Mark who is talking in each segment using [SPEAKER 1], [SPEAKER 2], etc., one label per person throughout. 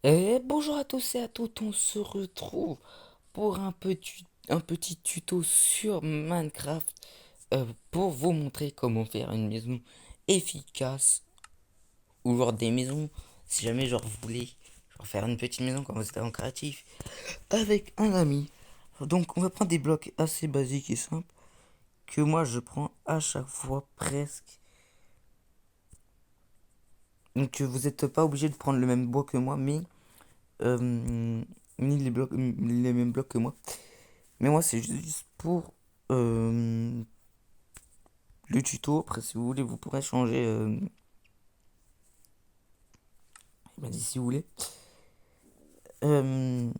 [SPEAKER 1] Bonjour à tous et à toutes, on se retrouve pour un petit tuto sur Minecraft pour vous montrer comment faire une maison efficace ou genre des maisons, si jamais genre vous voulez genre faire une petite maison quand vous êtes en créatif avec un ami. Donc on va prendre des blocs assez basiques et simples que moi je prends à chaque fois presque. Donc vous n'êtes pas obligé de prendre le même bois que moi, mais ni les mêmes blocs que moi. Mais moi, c'est juste pour euh, le tuto. Après, si vous voulez, vous pourrez changer. Il m'a dit si vous voulez. Euh,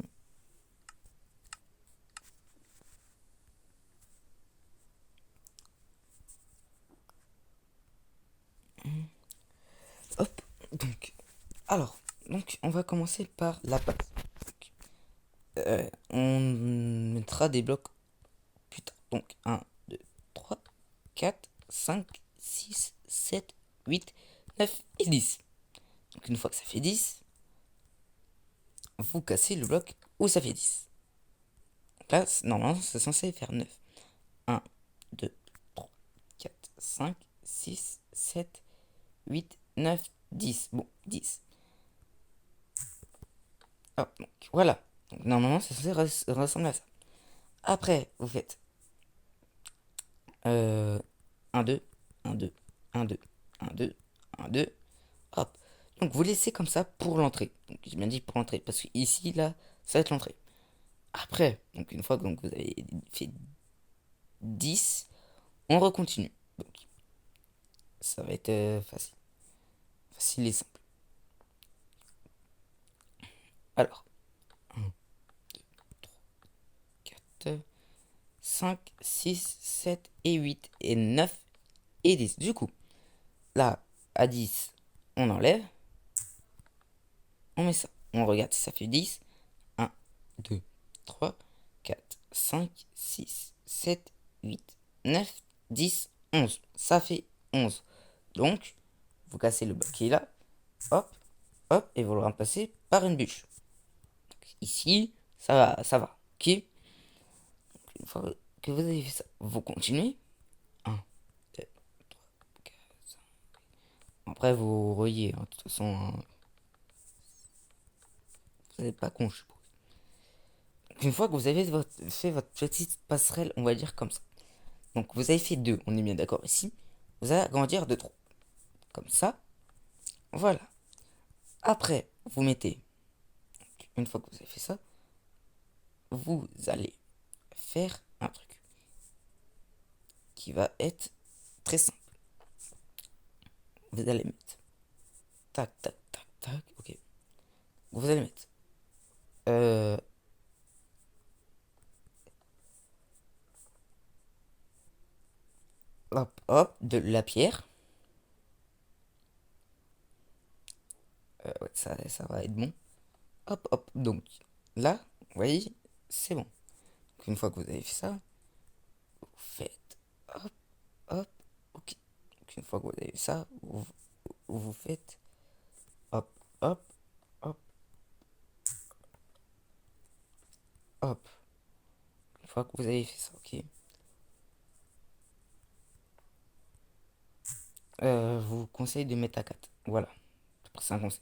[SPEAKER 1] hop. Donc, alors, on va commencer par la base. On mettra des blocs plus tard. Donc, un 2 3 4 5 6 7 8 9 et 10. Donc, une fois que ça fait 10, vous cassez le bloc où ça fait 10. Donc là, normalement, c'est censé faire 9. Un 2 3 4 5 6 7 8 9 10. Bon, 10. Hop, donc voilà. Donc, normalement, c'est censé ressembler à ça. Après, vous faites euh, 1, 2, 1, 2, 1, 2, 1, 2, 1, 2. Hop. Donc, vous laissez comme ça pour l'entrée. Donc, j'ai bien dit pour l'entrée. Parce que ici, là, ça va être l'entrée. Après, donc une fois que vous avez fait 10, on recontinue. Donc, ça va être facile. Facile et simple. Alors, 1, 4, 5, 6, 7 et 8 et 9 et 10. Du coup, là, à 10, on enlève, on met ça. On regarde si ça fait 10. 1, 2, 3, 4, 5, 6, 7, 8, 9, 10, 11. Ça fait 11. Donc, vous cassez le bloc qui est là. Hop, hop, et vous le remplacez par une bûche. Donc, ici, ça va, ça va. Ok. Une fois que vous avez fait ça, vous continuez. 1, 2, 3, 4, 5. Après, vous reliez. Hein. De toute façon, hein, vous n'êtes pas con, je suppose. Une fois que vous avez fait votre petite passerelle, on va dire comme ça. Donc vous avez fait 2, on est bien d'accord ici. Vous allez agrandir de 3. Comme ça. Voilà. Après, vous mettez, une fois que vous avez fait ça, vous allez faire un truc qui va être très simple. Vous allez mettre tac, tac, tac, tac. Ok. Vous allez mettre euh, hop, hop, de la pierre. Ouais, ça va être bon. Hop, hop. Donc là, vous voyez, c'est bon. Donc, une fois que vous avez fait ça, vous faites hop, hop. Ok. Donc, une fois que vous avez fait ça, vous faites hop, hop, hop, hop. Une fois que vous avez fait ça, ok. Vous conseille de mettre à 4. Voilà. C'est un conseil.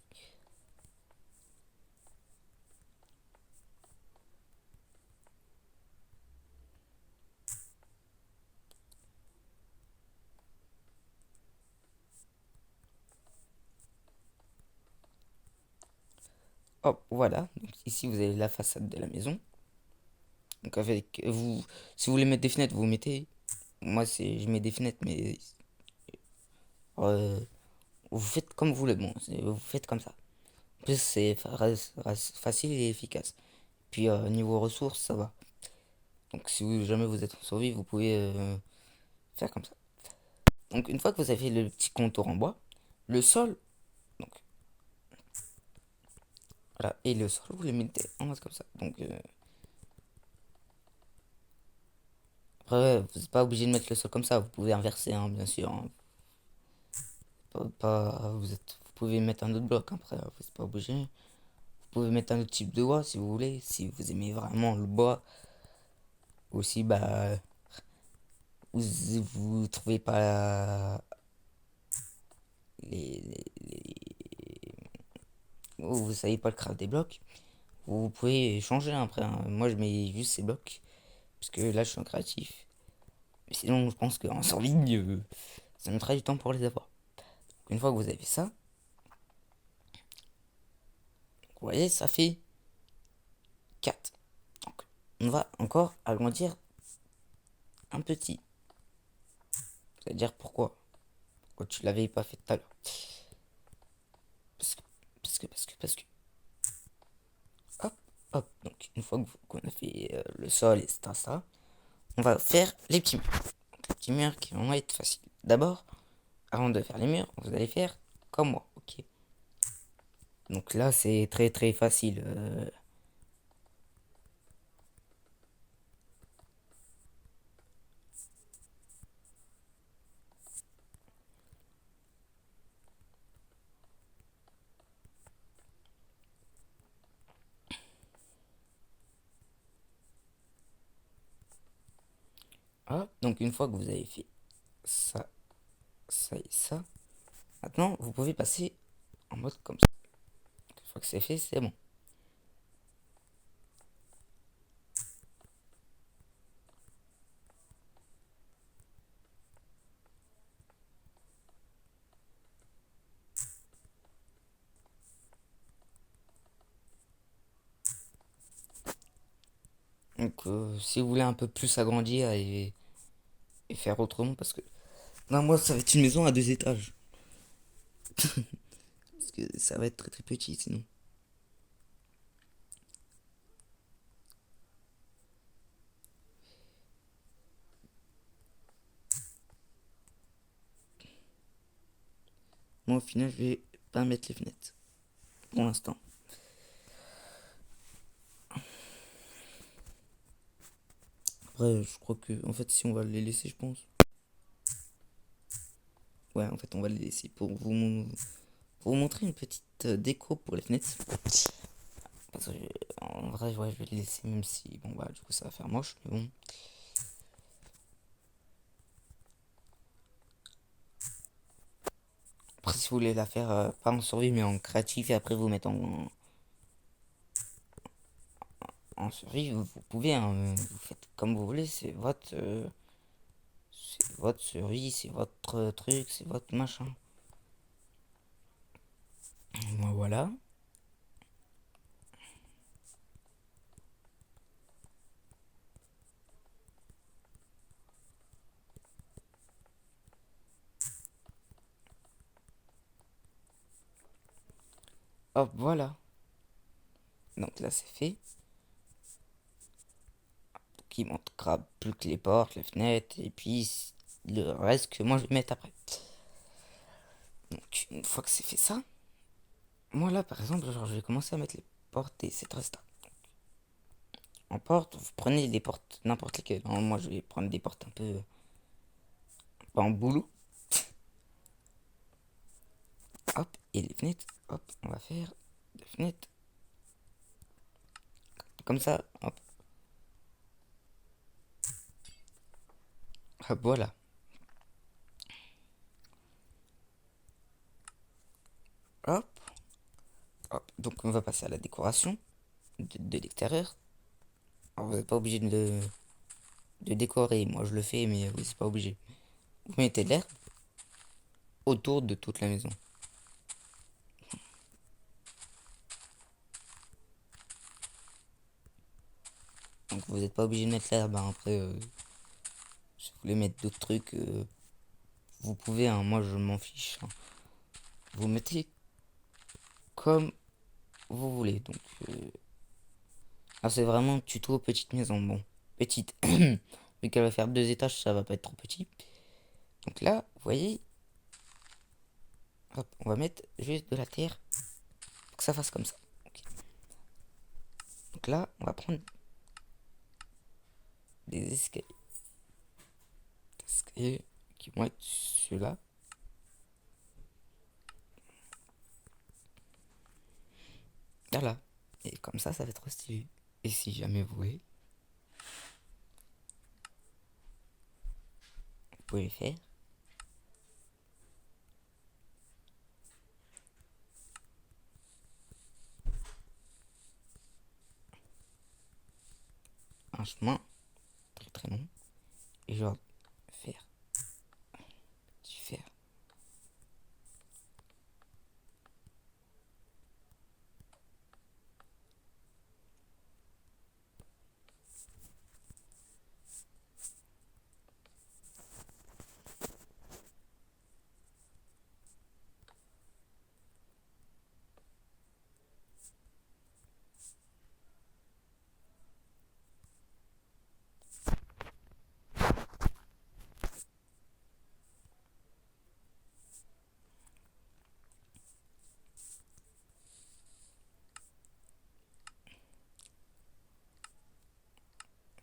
[SPEAKER 1] Hop, voilà. Donc, ici, vous avez la façade de la maison. Donc, avec vous, si vous voulez mettre des fenêtres, vous mettez. Moi, je mets des fenêtres, mais euh, vous faites comme vous voulez. Bon, vous faites comme ça. En plus, c'est facile et efficace. Puis, niveau ressources, ça va. Donc, si jamais vous êtes en survie, vous pouvez faire comme ça. Donc, une fois que vous avez fait le petit contour en bois, le sol, donc voilà, et le sol, vous le mettez en mode comme ça. Donc, après, ouais, vous n'êtes pas obligé de mettre le sol comme ça. Vous pouvez inverser, hein, bien sûr. Hein. Vous pouvez mettre un autre bloc. Après, vous n'êtes pas obligé. Vous Vous pouvez mettre un autre type de bois si vous voulez, si vous aimez vraiment le bois. Aussi, bah, vous trouvez pas vous savez pas le craft des blocs. Vous pouvez changer après, hein. Moi, je mets juste ces blocs. Parce que là, je suis un créatif. Mais sinon, je pense qu'en survie, ça mettra du temps pour les avoir. Donc, une fois que vous avez ça, vous voyez, ça fait 4. Donc, on va encore agrandir un petit. C'est-à-dire pourquoi? Pourquoi tu l'avais pas fait tout à l'heure? Parce que. Hop, hop. Donc, une fois qu'on a fait le sol, et ça, on va faire les petits murs. Donc, les petits murs qui vont être faciles. D'abord, avant de faire les murs, vous allez faire comme moi, ok? Donc là, c'est très très facile. Hop, donc une fois que vous avez fait ça, ça et ça, maintenant vous pouvez passer en mode comme ça. Une fois que c'est fait, c'est bon. Donc si vous voulez un peu plus agrandir et faire autrement, parce que non, moi ça va être une maison à 2 étages. Parce que ça va être très très petit sinon. Moi au final, je vais pas mettre les fenêtres pour l'instant. Après, je crois que en fait, si on va les laisser, je pense. Ouais, en fait, on va les laisser pour vous montrer une petite déco pour les fenêtres. Parce que en vrai, ouais, je vais les laisser, même si bon, bah, du coup, ça va faire moche, mais bon. Après, si vous voulez la faire pas en survie, mais en créatif, et après vous mettre en survie, vous pouvez, hein, vous faites comme vous voulez, c'est votre survie, c'est votre truc, c'est votre machin. Moi, voilà. Hop, voilà. Donc là, c'est fait. Donc il manquera plus que les portes, les fenêtres, et puis le reste que moi je vais mettre après. Donc, une fois que c'est fait ça, moi là, par exemple, genre, je vais commencer à mettre les portes et cette reste là. En porte, vous prenez des portes, n'importe lesquelles, hein. Moi, je vais prendre des portes un peu pas en boulot. Hop, et les fenêtres, hop, on va faire des fenêtres comme ça, hop, hop, voilà. Hop, hop. Donc on va passer à la décoration de l'extérieur. Alors vous n'êtes pas obligé de décorer, moi je le fais, mais vous n'êtes pas obligé. Vous mettez de l'herbe autour de toute la maison. Donc vous n'êtes pas obligé de mettre l'herbe, hein. Après, si vous voulez mettre d'autres trucs, vous pouvez, hein. Moi je m'en fiche, hein. Vous mettez comme vous voulez. Donc ah, c'est vraiment tuto petite maison. Bon, petite. Vu qu'elle va faire 2 étages, ça va pas être trop petit. Donc là, vous voyez, hop, on va mettre juste de la terre pour que ça fasse comme ça. Ok. Donc là, on va prendre des escaliers. Des escaliers qui vont être ceux-là. Voilà. Et comme ça va être stylé. Et si jamais vous voulez, vous pouvez le faire. Un chemin très très long. Et genre faire, petit faire.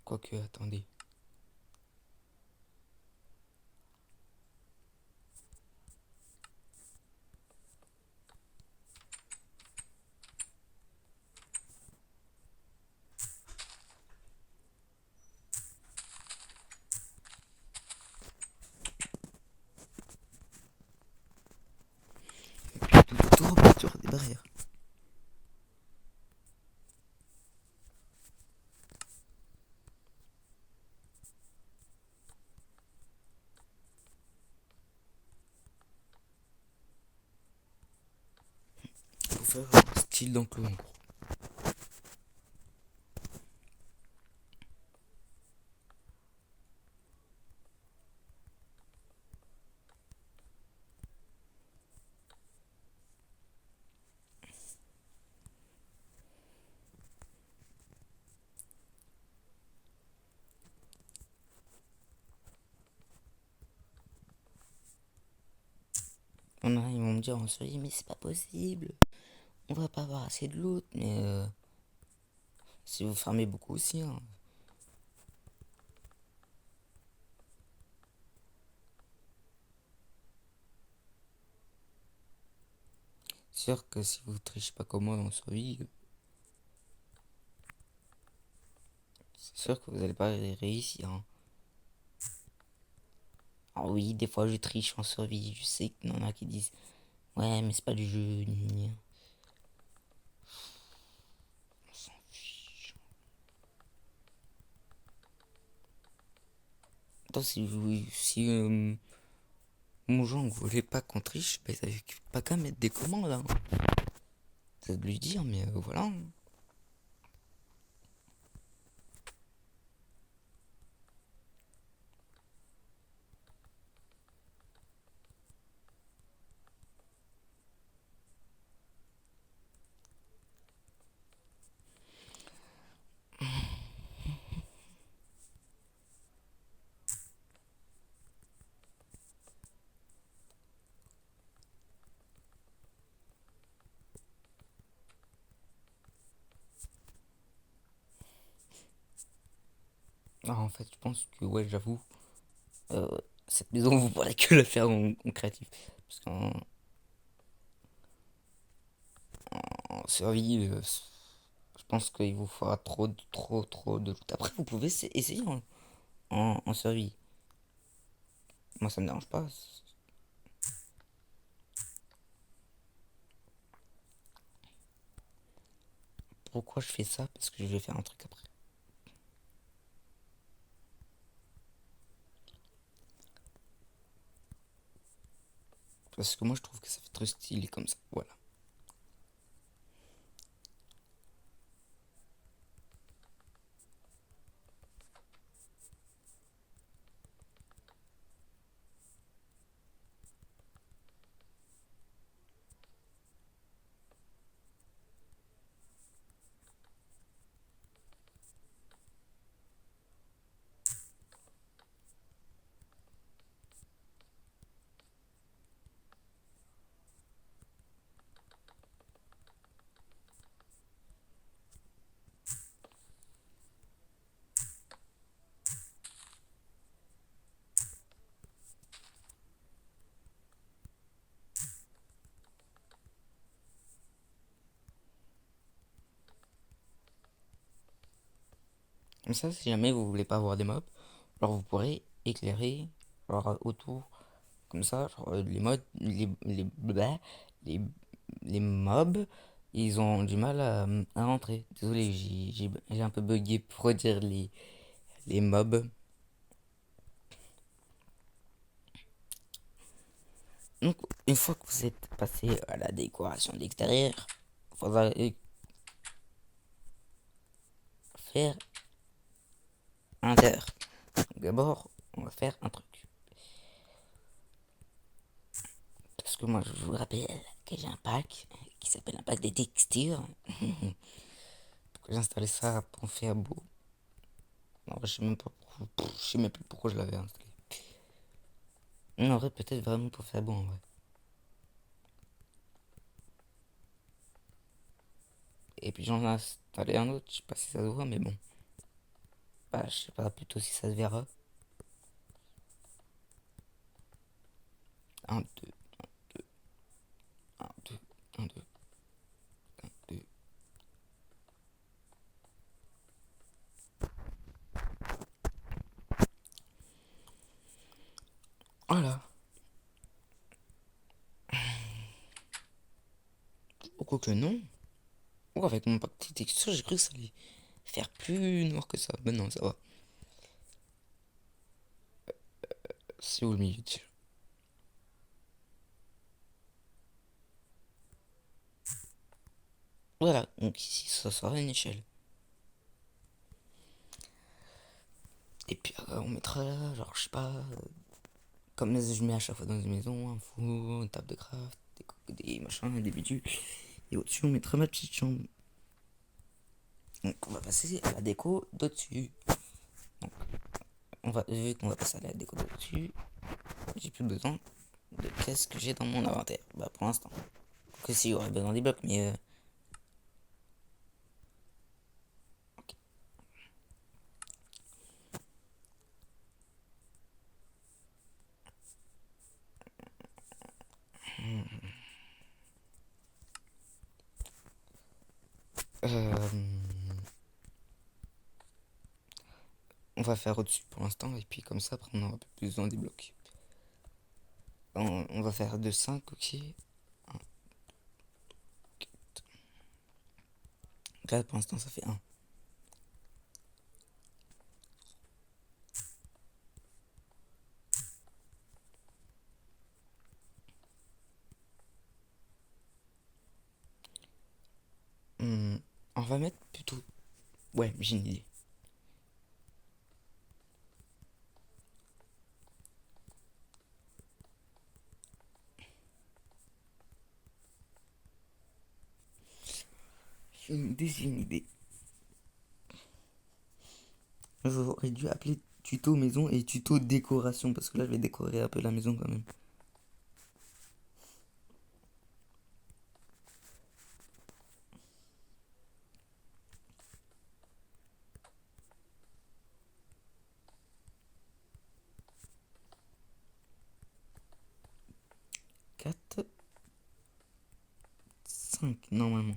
[SPEAKER 1] Quoique, attendez. Tout repart sur des barrières. Pour faire un style d'enclos en gros. Ils vont me dire en série, mais c'est pas possible. On va pas avoir assez de loot, mais si vous farmez beaucoup aussi, hein. Sûr que si vous trichez pas comme moi en survie, c'est sûr que vous allez pas réussir, hein. Ah oui, des fois je triche en survie, je sais qu'il y en a qui disent ouais, mais c'est pas du jeu, gna gna. On s'en fiche. Attends, si mon genre vous voulez pas qu'on triche, bah, vous avez pas qu'à mettre des commandes, hein. C'est de lui dire, mais voilà. Ah, en fait, je pense que, ouais, j'avoue, euh, cette maison, vous pourrez que la faire en créatif. Parce qu'en survie, je pense qu'il vous faudra trop de loot. Après, vous pouvez essayer en survie. Moi, ça me dérange pas. Pourquoi je fais ça? Parce que je vais faire un truc après. Parce que moi, je trouve que ça fait très stylé comme ça. Voilà. Comme ça, si jamais vous voulez pas avoir des mobs, alors vous pourrez éclairer genre, autour. Comme ça, genre, les modes, les, les mobs, ils ont du mal à rentrer. Désolé, j'ai un peu bugué pour dire les mobs. Donc, une fois que vous êtes passé à la décoration de l'extérieur, il faudra faire l'intérieur. D'abord, on va faire un truc. Parce que moi, je vous rappelle que j'ai un pack qui s'appelle un pack des textures. J'ai installé ça pour faire beau. En vrai, je sais même pas je sais même plus pourquoi je l'avais installé. Non, en vrai, peut-être vraiment pour faire beau en vrai. Et puis j'en ai installé un autre, je sais pas si ça se voit, mais bon. Bah, je sais pas plutôt si ça se verra. Un, deux, un, deux, un, deux, un, deux. Voilà. Pourquoi que non? Oh, avec mon pack de texture, j'ai cru que ça allait faire plus noir que ça. Mais non, ça va. C'est où le milieu dessus? Voilà, donc ici, ça sera une échelle. Et puis on mettra, genre, je sais pas, comme je mets à chaque fois dans une maison, un four, une table de craft, des machins, des bidules. Et au-dessus, on mettra ma petite chambre. Donc, on va passer à la déco d'au-dessus. Donc, vu qu'on va passer à la déco d'au-dessus, j'ai plus besoin de qu'est-ce que j'ai dans mon inventaire. Bah, pour l'instant. Que si, j'aurais besoin des blocs, mais. Ok. Euh, on va faire au-dessus pour l'instant, et puis comme ça, après, on aura plus besoin des blocs. On va faire de 5, ok. Là, pour l'instant, ça fait un. On va mettre plutôt. Ouais, j'ai une idée. J'ai une idée. J'aurais dû appeler tuto maison et tuto décoration parce que là je vais décorer un peu la maison quand même. 4, 5 normalement.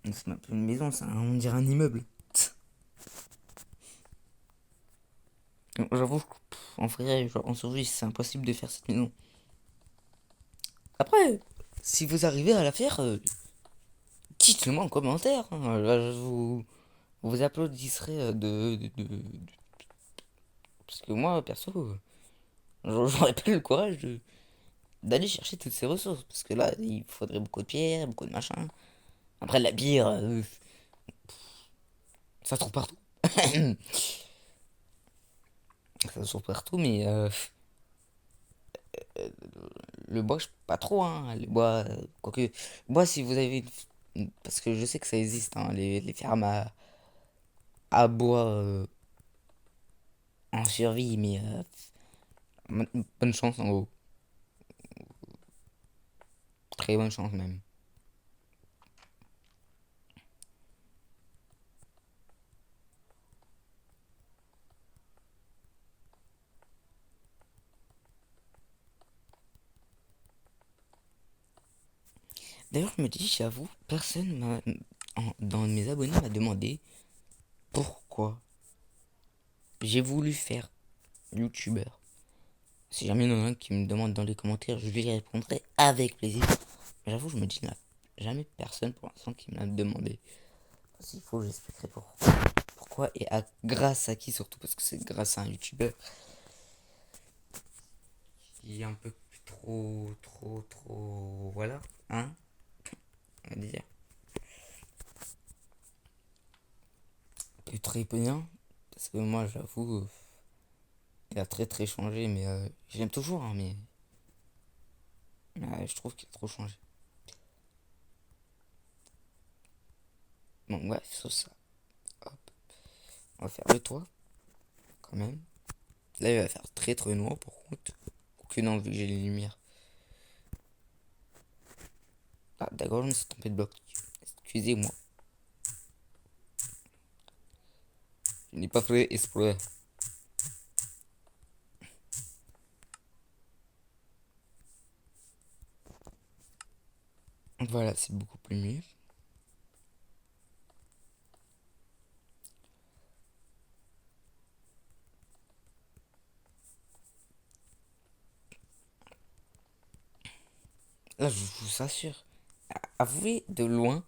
[SPEAKER 1] C'est même pas une maison, on dirait un immeuble. J'avoue, en vrai, genre, en survie, c'est impossible de faire cette maison. Après, si vous arrivez à la faire, dites-le moi en commentaire, hein. Là, vous applaudisserez parce que moi, perso, j'aurais pas le courage d'aller chercher toutes ces ressources. Parce que là, il faudrait beaucoup de pierres, beaucoup de machins. Après, la bière, ça se trouve partout. Ça se trouve partout, mais le bois, je pas trop, hein. Le bois, quoique. Le bois, si vous avez. Parce que je sais que ça existe, hein, les fermes à bois en survie, mais bonne chance en gros. Très bonne chance même. D'ailleurs, je me dis, j'avoue, personne dans mes abonnés m'a demandé pourquoi j'ai voulu faire youtubeur. Si jamais il y en a un qui me demande dans les commentaires, je lui répondrai avec plaisir. Mais j'avoue, je me dis, il n'y a jamais personne pour l'instant qui me l'a demandé. S'il faut, j'expliquerai pourquoi. Pourquoi et grâce à qui surtout, parce que c'est grâce à un youtubeur qui est un peu trop, voilà, hein, on va dire. Plus très bien, parce que moi, j'avoue, il a très changé, mais je l'aime toujours, hein, mais je trouve qu'il a trop changé. Bon, ouais, c'est ça. Hop. On va faire le toit, quand même. Là, il va faire très noir, par contre. Que non, vu que j'ai les lumières. Ah, d'accord, je me suis trompé de bloc. Excusez-moi. Je n'ai pas fait exprès. Voilà, c'est beaucoup plus mieux. Là, je vous assure. Avouez, de loin,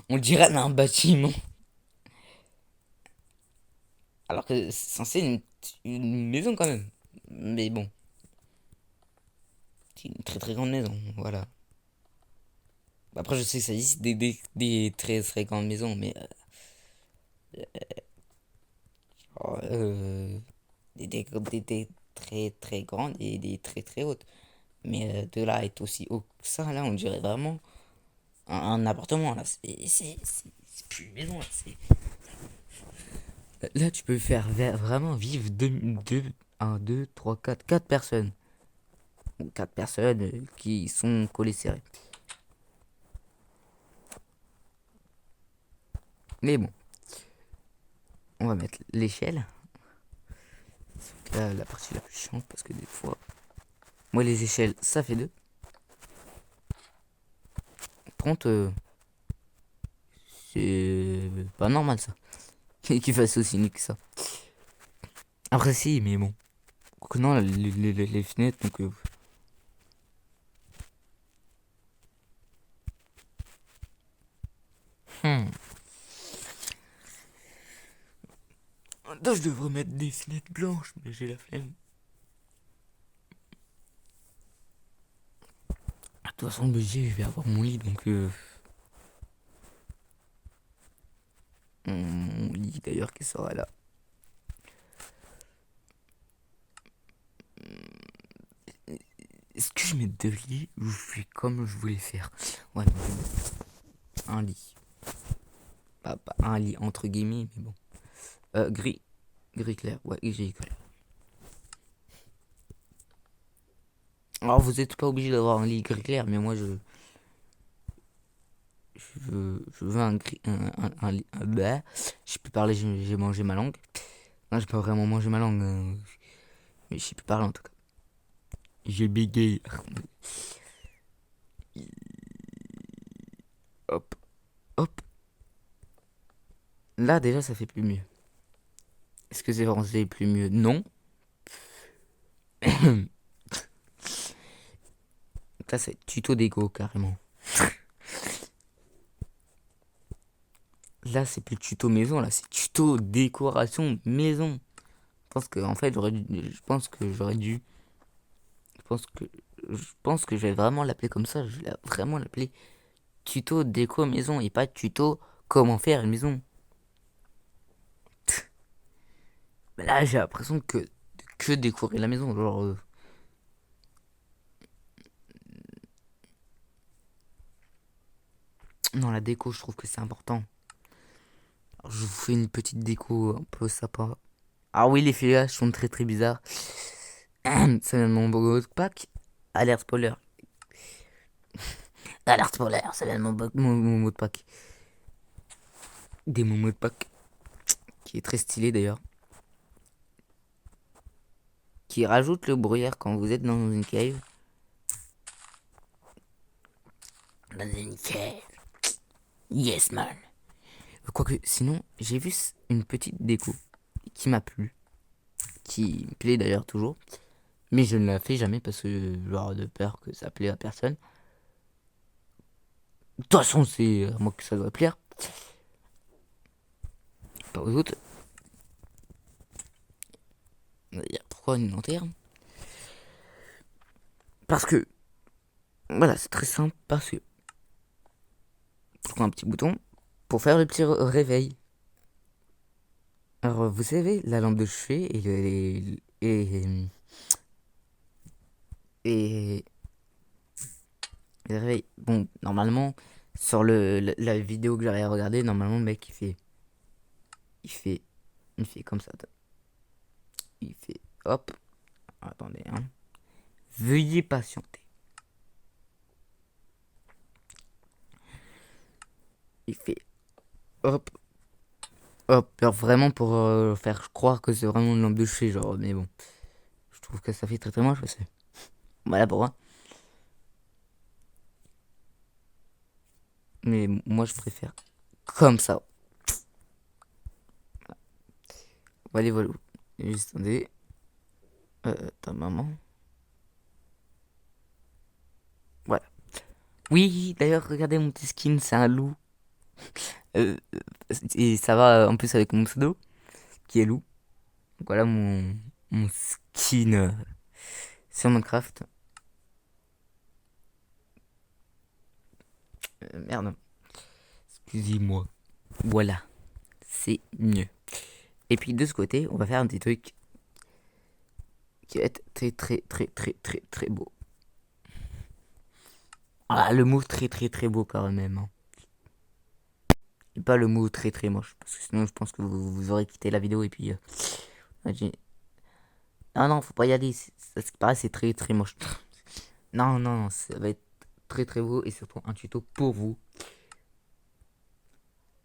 [SPEAKER 1] on dirait un bâtiment. Alors que c'est censé une maison quand même. Mais bon, c'est une très grande maison, voilà. Après, je sais que ça existe des très grandes maisons, mais des très grandes et des très hautes. Mais de là être aussi haut que ça, là, on dirait vraiment un appartement, là. C'est plus une maison, là. Là, tu peux faire vraiment vivre 2, 3, 4 personnes. 4 personnes qui sont collées serrées. Mais bon, on va mettre l'échelle. C'est là la partie la plus chiante parce que des fois, moi les échelles, ça fait 2. 30, c'est pas normal ça. Qu'il fasse aussi nul que ça. Après si, mais bon. Que non, les fenêtres, donc... Hmm. Là, je devrais mettre des fenêtres blanches, mais j'ai la flemme. De toute façon, le budget, je vais avoir mon lit, donc... mon lit, d'ailleurs, qui sera là. Est-ce que je mets 2 lits ou je fais comme je voulais faire? Ouais, un lit. Pas un lit entre guillemets, mais bon. Gris. Gris clair. Ouais, gris clair. Alors, vous êtes pas obligé d'avoir un lit gris clair, mais moi, je veux un gris. Un lit. Bah, je peux parler, j'ai mangé ma langue. Non, j'ai pas vraiment mangé ma langue. Mais je sais plus parler en tout cas. J'ai bégayé. Hop, hop. Là, déjà, ça fait plus mieux. Est-ce que c'est vraiment plus mieux? Non. Ça, c'est tuto déco, carrément. Là, c'est plus tuto maison, là, c'est tuto décoration maison. Je pense que, en fait, je pense que j'aurais dû. Je pense que, je pense que je vais vraiment l'appeler comme ça. Je vais vraiment l'appeler tuto déco maison et pas tuto comment faire une maison. Mais là, j'ai l'impression que décorer la maison. Genre, non, la déco, je trouve que c'est important. Alors, je vous fais une petite déco un peu sympa. Ah oui, les feuillages sont très bizarres. Ça vient de mon beau pack. Alerte spoiler. Alerte spoiler, ça vient de mon mot de pack. Des mots de pack. Qui est très stylé d'ailleurs. Qui rajoute le brouillard quand vous êtes dans une cave. Dans une cave. Yes man. Quoique, sinon, j'ai vu une petite déco qui m'a plu. Qui me plaît d'ailleurs toujours. Mais je ne la fais jamais parce que genre de peur que ça plaît à personne. De toute façon, c'est à moi que ça doit plaire. Pas aux autres. Pourquoi une lanterne? Parce que, voilà, c'est très simple. Parce que, prends un petit bouton pour faire le petit réveil. Alors, vous savez, la lampe de chevet et le réveil. Bon, normalement, sur la vidéo que j'avais regardée, normalement, le mec, il fait, il fait comme ça. Il fait, hop, attendez, hein. Veuillez patienter. Il fait, hop, hop, alors vraiment pour faire croire que c'est vraiment une lampe de chevet, genre, mais bon. Je trouve que ça fait très très moche, je sais. Voilà pour moi. Mais moi, je préfère comme ça. Voilà, voilà. Juste, attendez. Ta maman. Voilà. Oui, d'ailleurs, regardez mon petit skin, c'est un loup. Euh, et ça va en plus avec mon pseudo, qui est loup. Donc voilà mon skin sur Minecraft. Merde. Excusez-moi. Voilà. C'est mieux. Et puis de ce côté, on va faire un petit truc qui va être très très très très très très beau. Ah, le mot très très très beau quand même, hein. Et pas le mot très très moche. Parce que sinon, je pense que vous aurez quitté la vidéo et puis. Ah non, faut pas y aller. Ce qui paraît, c'est très très moche. Non, non, non, ça va être très très beau et surtout un tuto pour vous.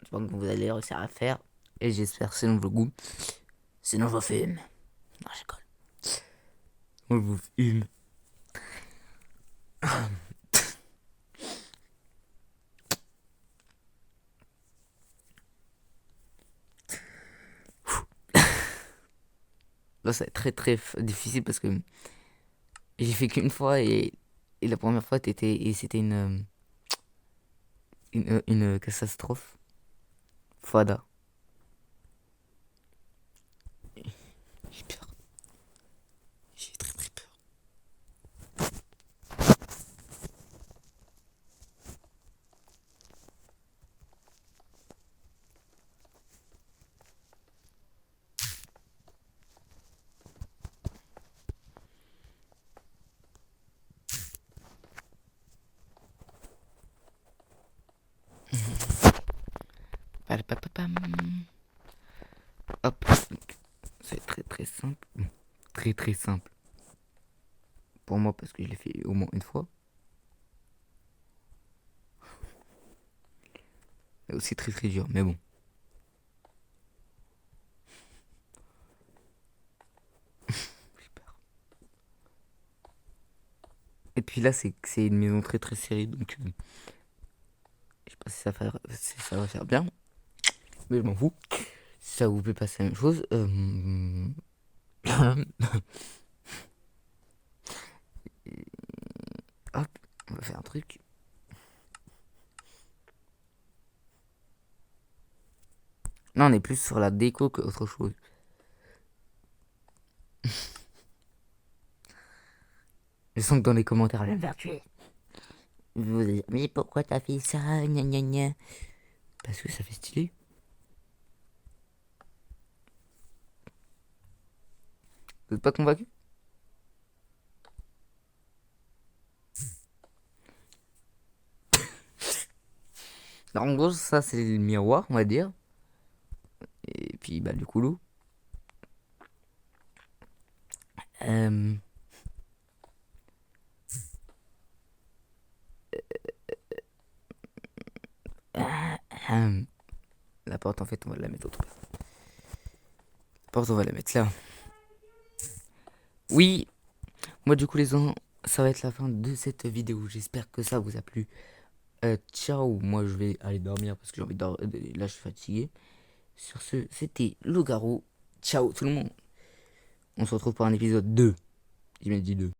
[SPEAKER 1] Je pense que vous allez réussir à faire. Et j'espère, sinon je goût. Sinon je vous filme. Non, je rigole. On vous filme. Là, ça va être très très difficile parce que j'ai fait qu'une fois et la première fois, c'était une catastrophe. Fada. J'ai peur. J'ai très très peur. Palapapapam. Hop. C'est très très simple. Très très simple. Pour moi, parce que je l'ai fait au moins une fois. C'est aussi très très dur, mais bon. J'ai peur. Et puis là, c'est une maison très très serrée, donc je sais pas si ça va faire bien, mais je m'en fous. Si ça vous plaît pas, c'est la même chose. Hop, on va faire un truc. Là, on est plus sur la déco que autre chose. Je sens que dans les commentaires, elle va me faire tuer. Vous allez dire, mais pourquoi t'as fait ça? Gna gna gna. Parce que ça fait stylé. Vous êtes pas convaincu? Alors, en gros, ça, c'est le miroir, on va dire. Et puis, bah, du coup, l'eau. Euh... La porte, en fait, on va la mettre autre part. La porte, on va la mettre là. Oui, moi, du coup, les gens, ça va être la fin de cette vidéo. J'espère que ça vous a plu. Ciao, moi je vais aller dormir parce que j'ai envie de là je suis fatigué. Sur ce, c'était Loup-garou. Ciao tout le monde. On se retrouve pour un épisode 2. Il m'a dit 2.